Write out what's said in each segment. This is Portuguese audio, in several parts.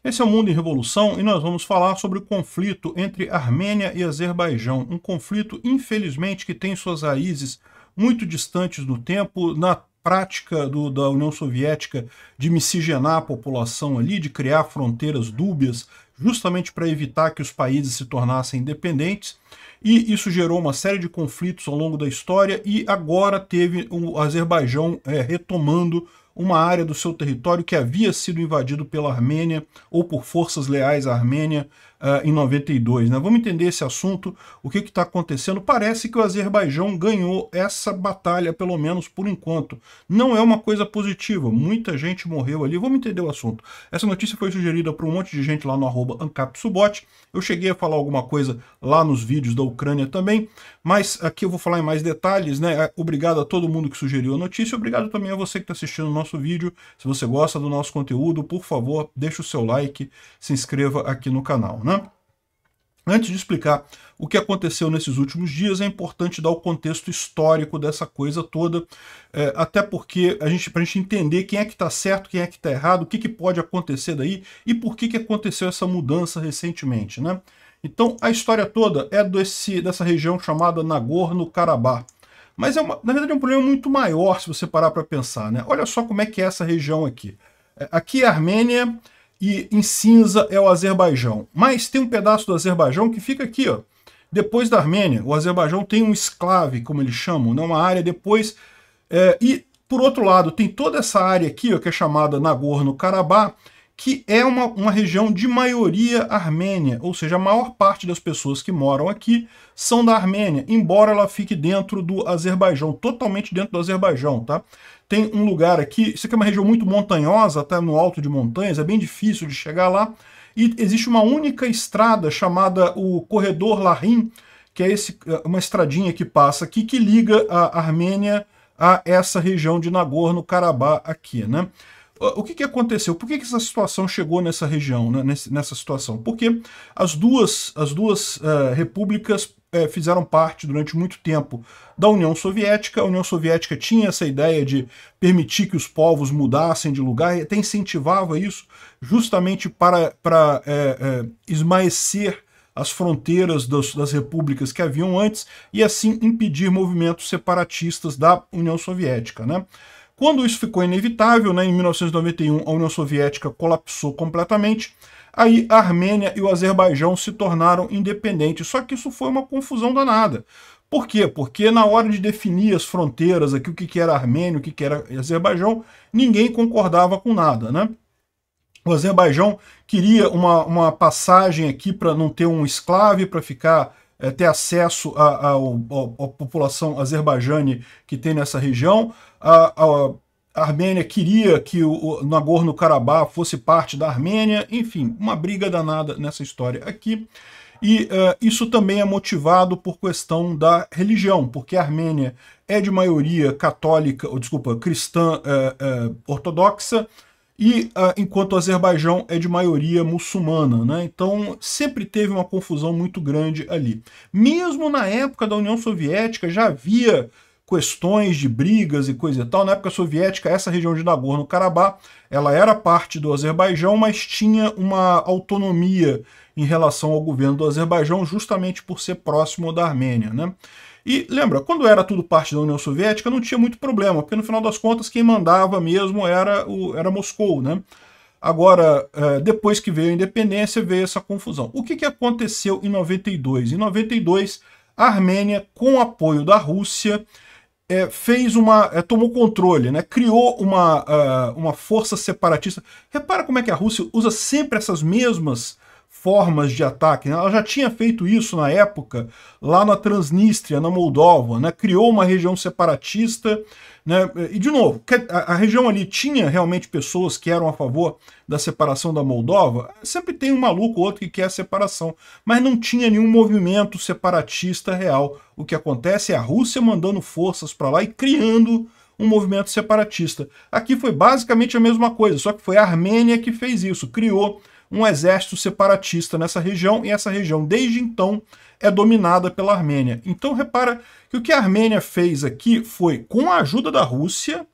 Esse é o Mundo em Revolução e nós vamos falar sobre o conflito entre Armênia e Azerbaijão. Um conflito, infelizmente, que tem suas raízes muito distantes no tempo, na prática da União Soviética de miscigenar a população ali, de criar fronteiras dúbias, justamente para evitar que os países se tornassem independentes. E isso gerou uma série de conflitos ao longo da história e agora teve o Azerbaijão retomando uma área do seu território que havia sido invadido pela Armênia ou por forças leais à Armênia em 92. Né? Vamos entender esse assunto, o que está acontecendo. Parece que o Azerbaijão ganhou essa batalha, pelo menos por enquanto. Não é uma coisa positiva, muita gente morreu ali. Vamos entender o assunto. Essa notícia foi sugerida por um monte de gente lá no @ancapsubot. Eu cheguei a falar alguma coisa lá nos vídeos da Ucrânia também, mas aqui eu vou falar em mais detalhes, né? Obrigado a todo mundo que sugeriu a notícia, obrigado também a você que está assistindo o nosso vídeo. Se você gosta do nosso conteúdo, por favor, deixe o seu like, se inscreva aqui no canal, né? Antes de explicar o que aconteceu nesses últimos dias, é importante dar o contexto histórico dessa coisa toda, até porque, para a gente entender quem é que está certo, quem é que está errado, o que pode acontecer daí e por que aconteceu essa mudança recentemente, né? Então, a história toda é dessa região chamada Nagorno-Karabakh. Mas, na verdade, é um problema muito maior se você parar para pensar, né? Olha só como é que é essa região aqui. Aqui é a Armênia e em cinza é o Azerbaijão. Mas tem um pedaço do Azerbaijão que fica aqui, ó. Depois da Armênia, o Azerbaijão tem um exclave, como eles chamam, né? Uma área depois... E, por outro lado, tem toda essa área aqui, ó, que é chamada Nagorno-Karabakh, que é uma região de maioria armênia, ou seja, a maior parte das pessoas que moram aqui são da Armênia, embora ela fique dentro do Azerbaijão, totalmente dentro do Azerbaijão, tá? Tem um lugar aqui, isso aqui é uma região muito montanhosa, até no alto de montanhas, é bem difícil de chegar lá, e existe uma única estrada chamada o Corredor Larim, que é uma estradinha que passa aqui, que liga a Armênia a essa região de Nagorno-Karabakh aqui, né? O que aconteceu? Por que essa situação chegou nessa região, né? nessa situação? Porque as duas repúblicas fizeram parte durante muito tempo da União Soviética. A União Soviética tinha essa ideia de permitir que os povos mudassem de lugar e até incentivava isso justamente para esmaecer as fronteiras das repúblicas que haviam antes e assim impedir movimentos separatistas da União Soviética, né? Quando isso ficou inevitável, né, em 1991 a União Soviética colapsou completamente, aí a Armênia e o Azerbaijão se tornaram independentes. Só que isso foi uma confusão danada. Por quê? Porque na hora de definir as fronteiras, aqui, o que era Armênia, o que era Azerbaijão, ninguém concordava com nada, né? O Azerbaijão queria uma passagem aqui para não ter um esclave, para ter acesso à população azerbaijane que tem nessa região. A Armênia queria que o Nagorno-Karabakh fosse parte da Armênia, enfim, uma briga danada nessa história aqui. E isso também é motivado por questão da religião, porque a Armênia é de maioria católica, ou desculpa, cristã ortodoxa, e enquanto o Azerbaijão é de maioria muçulmana, né? Então sempre teve uma confusão muito grande ali. Mesmo na época da União Soviética já havia questões de brigas e coisa e tal. Na época soviética, essa região de Nagorno-Karabakh, ela era parte do Azerbaijão, mas tinha uma autonomia em relação ao governo do Azerbaijão, justamente por ser próximo da Armênia, né? E lembra, quando era tudo parte da União Soviética, não tinha muito problema, porque no final das contas quem mandava mesmo era Moscou, né? Agora, depois que veio a independência, veio essa confusão. O que aconteceu em 92? Em 92, a Armênia, com apoio da Rússia, tomou controle, né? Criou uma força separatista. Repara como é que a Rússia usa sempre essas mesmas formas de ataque, né? Ela já tinha feito isso na época, lá na Transnistria, na Moldova, né? Criou uma região separatista, né? E, de novo, a região ali tinha realmente pessoas que eram a favor da separação da Moldova. Sempre tem um maluco ou outro que quer a separação, mas não tinha nenhum movimento separatista real. O que acontece é a Rússia mandando forças para lá e criando um movimento separatista. Aqui foi basicamente a mesma coisa, só que foi a Armênia que fez isso, criou um exército separatista nessa região, e essa região, desde então, é dominada pela Armênia. Então, repara que o que a Armênia fez aqui foi, com a ajuda da Rússia,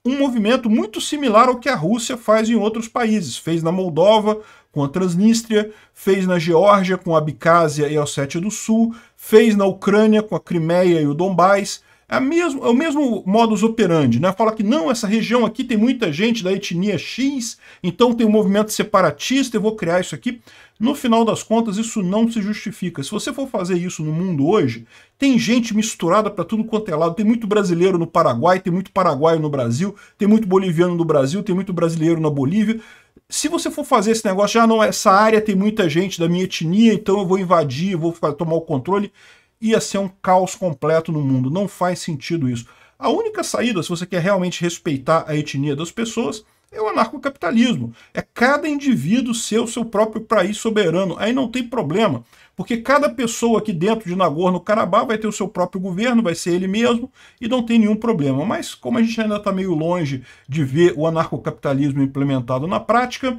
um movimento muito similar ao que a Rússia faz em outros países. Fez na Moldova com a Transnistria, fez na Geórgia com a Abcásia e a Ossétia do Sul, fez na Ucrânia com a Crimeia e o Donbás. É o mesmo modus operandi, né? Fala que não, essa região aqui tem muita gente da etnia X, então tem um movimento separatista, eu vou criar isso aqui. No final das contas, isso não se justifica. Se você for fazer isso no mundo hoje, tem gente misturada para tudo quanto é lado. Tem muito brasileiro no Paraguai, tem muito paraguaio no Brasil, tem muito boliviano no Brasil, tem muito brasileiro na Bolívia. Se você for fazer esse negócio, já não, essa área tem muita gente da minha etnia, então eu vou invadir, eu vou tomar o controle, ia ser um caos completo no mundo. Não faz sentido isso. A única saída, se você quer realmente respeitar a etnia das pessoas, é o anarcocapitalismo. É cada indivíduo ser o seu próprio país soberano. Aí não tem problema, porque cada pessoa aqui dentro de Nagorno-Karabakh vai ter o seu próprio governo, vai ser ele mesmo, e não tem nenhum problema. Mas como a gente ainda está meio longe de ver o anarcocapitalismo implementado na prática,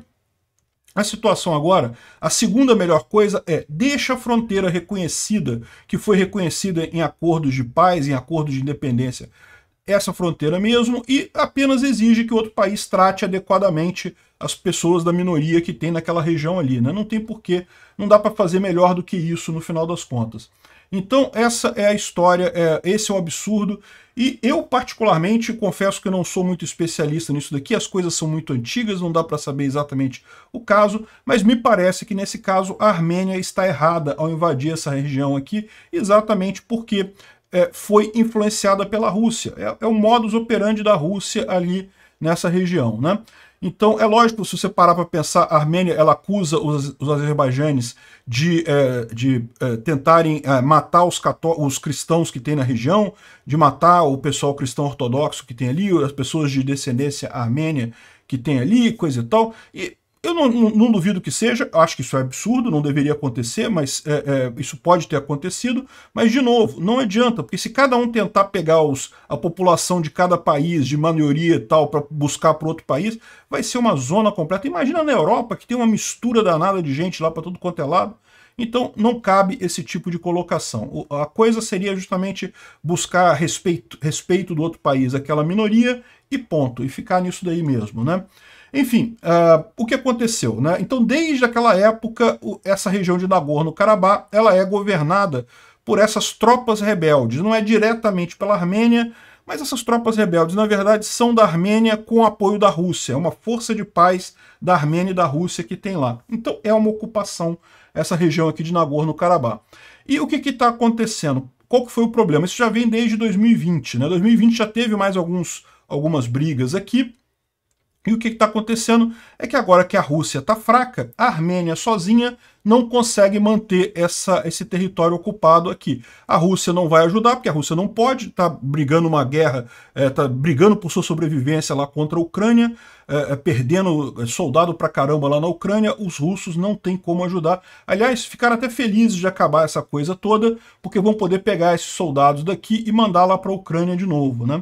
a situação agora, a segunda melhor coisa é deixa a fronteira reconhecida, que foi reconhecida em acordos de paz, em acordos de independência, essa fronteira mesmo, e apenas exige que o outro país trate adequadamente as pessoas da minoria que tem naquela região ali, né? Não tem porquê, não dá para fazer melhor do que isso no final das contas. Então essa é a história, esse é o absurdo, e eu particularmente confesso que eu não sou muito especialista nisso daqui, as coisas são muito antigas, não dá para saber exatamente o caso, mas me parece que nesse caso a Armênia está errada ao invadir essa região aqui, exatamente porque foi influenciada pela Rússia. É o modus operandi da Rússia ali nessa região, né? Então, é lógico, se você parar para pensar, a Armênia ela acusa os azerbaijanes de tentarem matar os cristãos que tem na região, de matar o pessoal cristão ortodoxo que tem ali, as pessoas de descendência armênia que tem ali, coisa e tal. E eu não duvido que seja, acho que isso é absurdo, não deveria acontecer, mas isso pode ter acontecido. Mas, de novo, não adianta, porque se cada um tentar pegar a população de cada país, de maioria e tal, para buscar para outro país, vai ser uma zona completa. Imagina na Europa, que tem uma mistura danada de gente lá para tudo quanto é lado. Então, não cabe esse tipo de colocação. A coisa seria justamente buscar respeito do outro país, aquela minoria, e ponto, e ficar nisso daí mesmo, né? Enfim, o que aconteceu, né? Então, desde aquela época, essa região de Nagorno-Karabakh, ela é governada por essas tropas rebeldes. Não é diretamente pela Armênia, mas essas tropas rebeldes, na verdade, são da Armênia com o apoio da Rússia. É uma força de paz da Armênia e da Rússia que tem lá. Então, é uma ocupação, essa região aqui de Nagorno-Karabakh. E o que está acontecendo? Qual que foi o problema? Isso já vem desde 2020, né? 2020 já teve mais algumas brigas aqui. E o que está acontecendo é que agora que a Rússia está fraca, a Armênia sozinha não consegue manter esse território ocupado aqui. A Rússia não vai ajudar, porque a Rússia não pode, está brigando uma guerra, está brigando por sua sobrevivência lá contra a Ucrânia, perdendo soldado pra caramba lá na Ucrânia, os russos não têm como ajudar. Aliás, ficaram até felizes de acabar essa coisa toda, porque vão poder pegar esses soldados daqui e mandar lá para a Ucrânia de novo, né?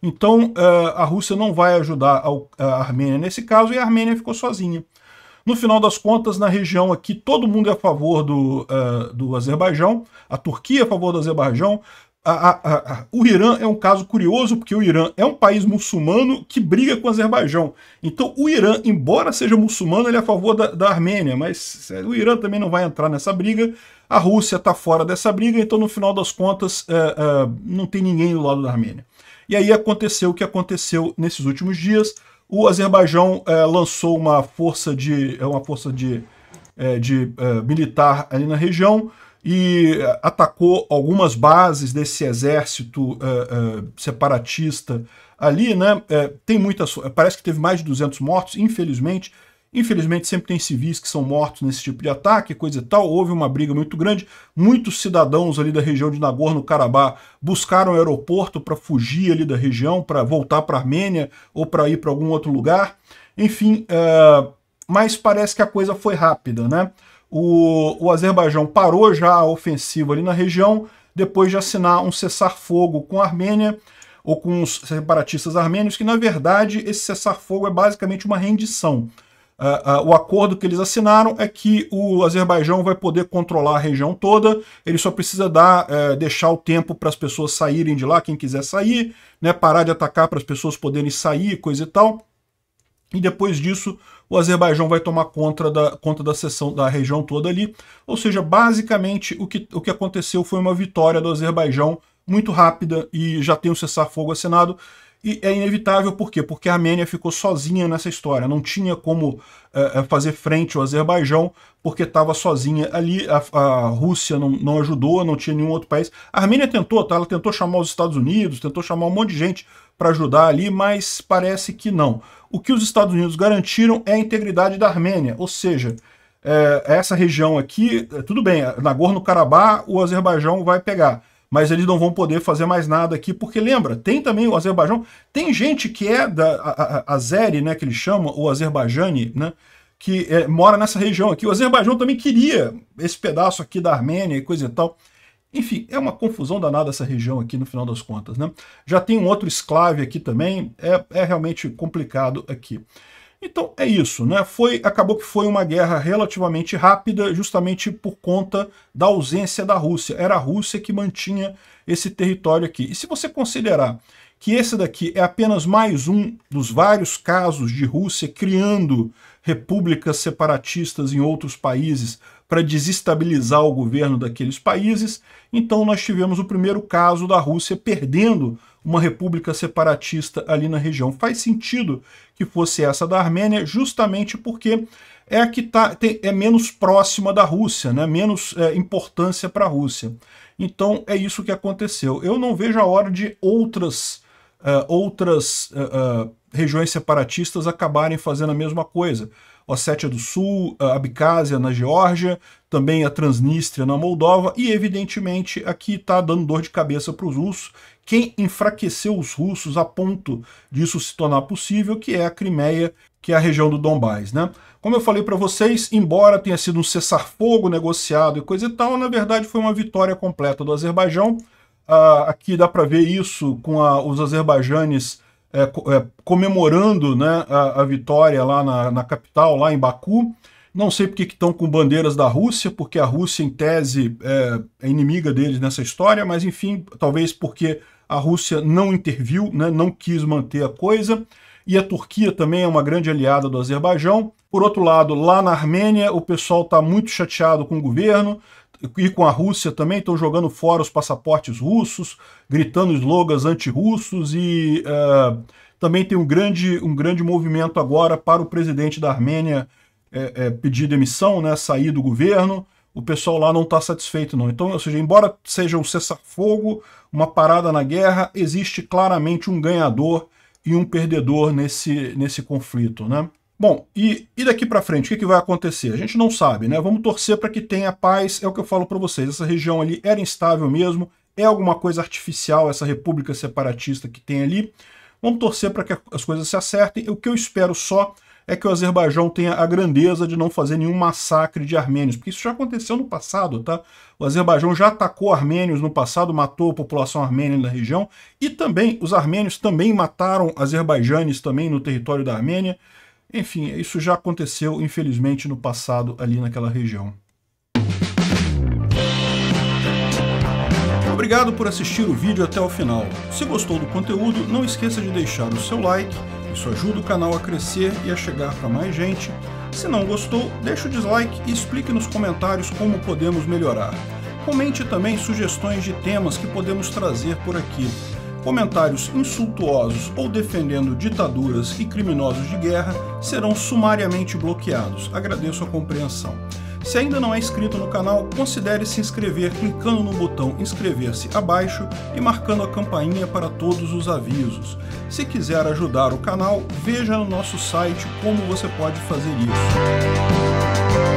Então, a Rússia não vai ajudar a Armênia nesse caso, e a Armênia ficou sozinha. No final das contas, na região aqui, todo mundo é a favor do Azerbaijão, a Turquia é a favor do Azerbaijão. O Irã é um caso curioso, porque o Irã é um país muçulmano que briga com o Azerbaijão. Então, o Irã, embora seja muçulmano, ele é a favor da Armênia, mas o Irã também não vai entrar nessa briga. A Rússia está fora dessa briga, então, no final das contas, não tem ninguém do lado da Armênia. E aí aconteceu o que aconteceu nesses últimos dias. O Azerbaijão lançou uma força militar ali na região e atacou algumas bases desse exército separatista ali, né? Parece que teve mais de 200 mortos, infelizmente. Infelizmente sempre tem civis que são mortos nesse tipo de ataque, coisa e tal. Houve uma briga muito grande. Muitos cidadãos ali da região de Nagorno-Karabakh buscaram o aeroporto para fugir ali da região, para voltar para a Armênia ou para ir para algum outro lugar. Enfim, mas parece que a coisa foi rápida, né? O Azerbaijão parou já a ofensiva ali na região, depois de assinar um cessar-fogo com a Armênia, ou com os separatistas armênios, que na verdade esse cessar-fogo é basicamente uma rendição. O acordo que eles assinaram é que o Azerbaijão vai poder controlar a região toda, ele só precisa deixar o tempo para as pessoas saírem de lá, quem quiser sair, né, parar de atacar para as pessoas poderem sair, coisa e tal. E depois disso, o Azerbaijão vai tomar conta da seção da região toda ali. Ou seja, basicamente o que aconteceu foi uma vitória do Azerbaijão muito rápida e já tem um cessar-fogo assinado. E é inevitável, por quê? Porque a Armênia ficou sozinha nessa história, não tinha como fazer frente ao Azerbaijão, porque estava sozinha ali, a Rússia não ajudou, não tinha nenhum outro país. A Armênia tentou, tá? Ela tentou chamar os Estados Unidos, tentou chamar um monte de gente para ajudar ali, mas parece que não. O que os Estados Unidos garantiram é a integridade da Armênia, ou seja, essa região aqui, tudo bem, Nagorno-Karabakh o Azerbaijão vai pegar, mas eles não vão poder fazer mais nada aqui, porque lembra, tem também o Azerbaijão, tem gente que é da Azeri, né, que eles chamam, o Azerbaijani, né, que mora nessa região aqui. O Azerbaijão também queria esse pedaço aqui da Armênia e coisa e tal. Enfim, é uma confusão danada essa região aqui no final das contas, né? Já tem um outro esclave aqui também, é realmente complicado aqui. Então é isso, né? Acabou que foi uma guerra relativamente rápida, justamente por conta da ausência da Rússia. Era a Rússia que mantinha esse território aqui. E se você considerar que esse daqui é apenas mais um dos vários casos de Rússia criando repúblicas separatistas em outros países para desestabilizar o governo daqueles países, então nós tivemos o primeiro caso da Rússia perdendo uma república separatista ali na região. Faz sentido que fosse essa da Armênia, justamente porque é a que é menos próxima da Rússia, né? Menos importância para a Rússia. Então é isso que aconteceu. Eu não vejo a hora de outras regiões separatistas acabarem fazendo a mesma coisa. Ossétia do Sul, a Abcásia na Geórgia, também a Transnistria na Moldova, e evidentemente aqui está dando dor de cabeça para os russos. Quem enfraqueceu os russos a ponto disso se tornar possível, que é a Crimeia, que é a região do Donbás, né? Como eu falei para vocês, embora tenha sido um cessar-fogo negociado e coisa e tal, na verdade foi uma vitória completa do Azerbaijão. Aqui dá para ver isso com os azerbaijanes comemorando, né, a vitória lá na capital, lá em Baku. Não sei porque que estão com bandeiras da Rússia, porque a Rússia, em tese, é inimiga deles nessa história, mas enfim, talvez porque a Rússia não interviu, né, não quis manter a coisa. E a Turquia também é uma grande aliada do Azerbaijão. Por outro lado, lá na Armênia, o pessoal está muito chateado com o governo, e com a Rússia também, estão jogando fora os passaportes russos, gritando slogans anti-russos, e também tem um grande movimento agora para o presidente da Armênia pedir demissão, né, sair do governo. O pessoal lá não está satisfeito não. Então, ou seja, embora seja um cessar-fogo, uma parada na guerra, existe claramente um ganhador e um perdedor nesse conflito, né? Bom, e daqui para frente, o que vai acontecer? A gente não sabe, né? Vamos torcer para que tenha paz, é o que eu falo para vocês. Essa região ali era instável mesmo, é alguma coisa artificial, essa república separatista que tem ali. Vamos torcer para que as coisas se acertem. O que eu espero só é que o Azerbaijão tenha a grandeza de não fazer nenhum massacre de armênios, porque isso já aconteceu no passado, tá? O Azerbaijão já atacou armênios no passado, matou a população armênia na região, e também os armênios também mataram azerbaijanes também no território da Armênia. Enfim, isso já aconteceu, infelizmente, no passado ali naquela região. Obrigado por assistir o vídeo até o final. Se gostou do conteúdo, não esqueça de deixar o seu like, isso ajuda o canal a crescer e a chegar para mais gente. Se não gostou, deixe o dislike e explique nos comentários como podemos melhorar. Comente também sugestões de temas que podemos trazer por aqui. Comentários insultuosos ou defendendo ditaduras e criminosos de guerra serão sumariamente bloqueados. Agradeço a compreensão. Se ainda não é inscrito no canal, considere se inscrever clicando no botão inscrever-se abaixo e marcando a campainha para todos os avisos. Se quiser ajudar o canal, veja no nosso site como você pode fazer isso.